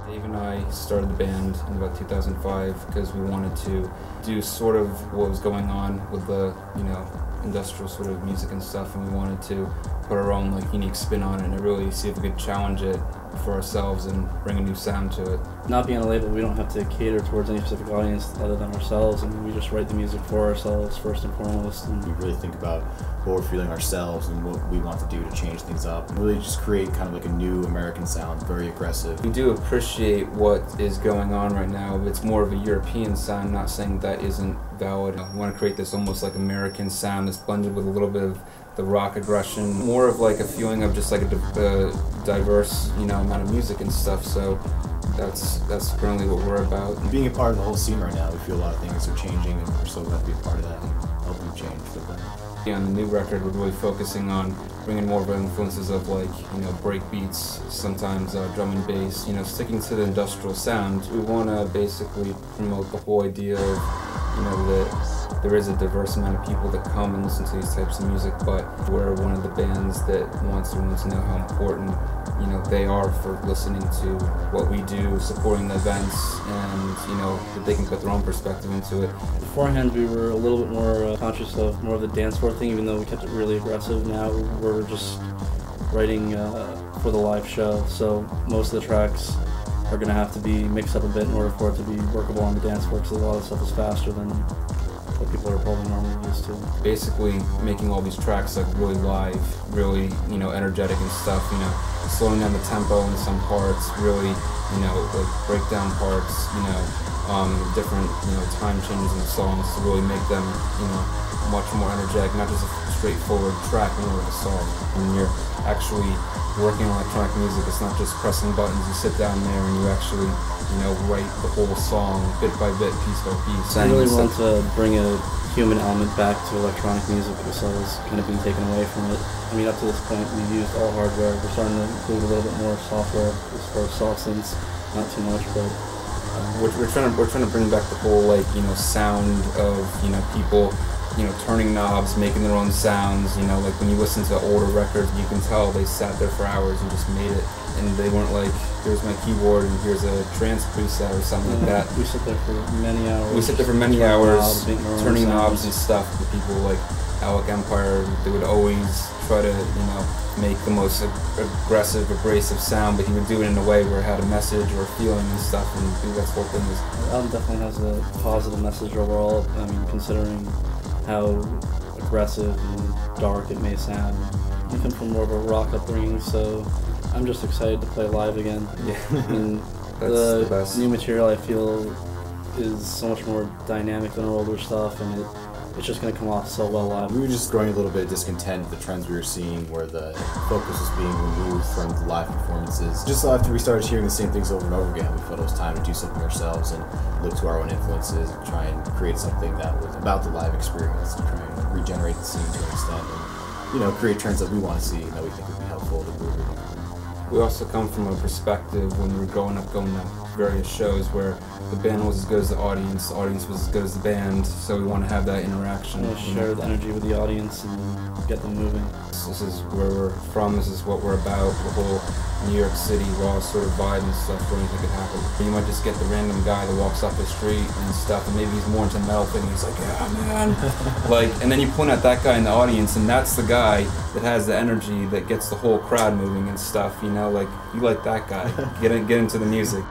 Dave and I started the band in about 2005 because we wanted to do sort of what was going on with the, industrial sort of music and stuff, and we wanted to put our own unique spin on it and really see if we could challenge it for ourselves and bring a new sound to it. Not being on a label, we don't have to cater towards any specific audience other than ourselves, and we just write the music for ourselves first and foremost. And we really think about what we're feeling ourselves and what we want to do to change things up. And really just create kind of like a new American sound, very aggressive. We do appreciate what is going on right now. It's more of a European sound, not saying that isn't valid. We want to create this almost like American sound that's blended with a little bit of the rock aggression, more of like a feeling of just like a diverse, amount of music and stuff. So that's currently what we're about. Being a part of the whole scene right now, we feel a lot of things are changing, and we're so glad to be a part of that and help them change for them. On the new record, we're really focusing on bringing more of the influences of break beats, sometimes drum and bass, sticking to the industrial sound. We want to basically promote the whole idea of, that there is a diverse amount of people that come and listen to these types of music, but we're one of the bands that wants everyone to know how important they are for listening to what we do, supporting the events, and that they can put their own perspective into it. Beforehand, we were a little bit more conscious of more of the dance floor thing, even though we kept it really aggressive. Now we're just writing for the live show, so most of the tracks are going to have to be mixed up a bit in order for it to be workable on the dance floor, because a lot of stuff is faster than what people are probably normally used to. Basically making all these tracks really live, really energetic and stuff, slowing down the tempo in some parts, really breakdown parts, different time changes in the songs to really make them much more energetic, not just a straightforward track, more like a song. When you're actually working on electronic music, it's not just pressing buttons. You sit down there and you actually write the whole song bit by bit, piece by piece. I really want to bring a human element back to electronic music, because that was kind of being taken away from it. I mean, up to this point, we've used all hardware. We're starting to include a little bit more software as far as soft synths, not too much, but we're trying to bring back the whole sound of people turning knobs, making their own sounds. Like when you listen to older records, you can tell they sat there for hours and just made it, and they weren't like, here's my keyboard and here's a trance preset or something like that. We sit there for many hours. We sit there for many hours turning knobs and stuff. The people like Alec Empire, they would always try to make the most aggressive, abrasive sound, but he would do it in a way where it had a message or a feeling and stuff, and I think that's what thing is. The album definitely has a positive message overall. I mean, considering how aggressive and dark it may sound. I come from more of a rock upbringing, so I'm just excited to play live again. Yeah, and that's the best. New material, I feel, is so much more dynamic than our older stuff, and it's just going to come off so well live. We were just growing a little bit discontent with the trends we were seeing, where the focus was being removed from the live performances. Just after we started hearing the same things over and over again, we felt it was time to do something ourselves and look to our own influences and try and create something that was about the live experience, to try and regenerate the scene to an extent, and create trends that we want to see and that we think would be helpful to move it. We also come from a perspective when we were growing up, going to various shows where the band was as good as the audience was as good as the band, so we want to have that interaction. Share the energy with the audience and get them moving. This is where we're from, this is what we're about, the whole New York City raw sort of vibe and stuff, where anything could happen. You might just get the random guy that walks up the street and stuff, and maybe he's more into metal thing, and he's like, yeah man, and then you point at that guy in the audience, and that's the guy that has the energy that gets the whole crowd moving and stuff, you like that guy. Get into the music.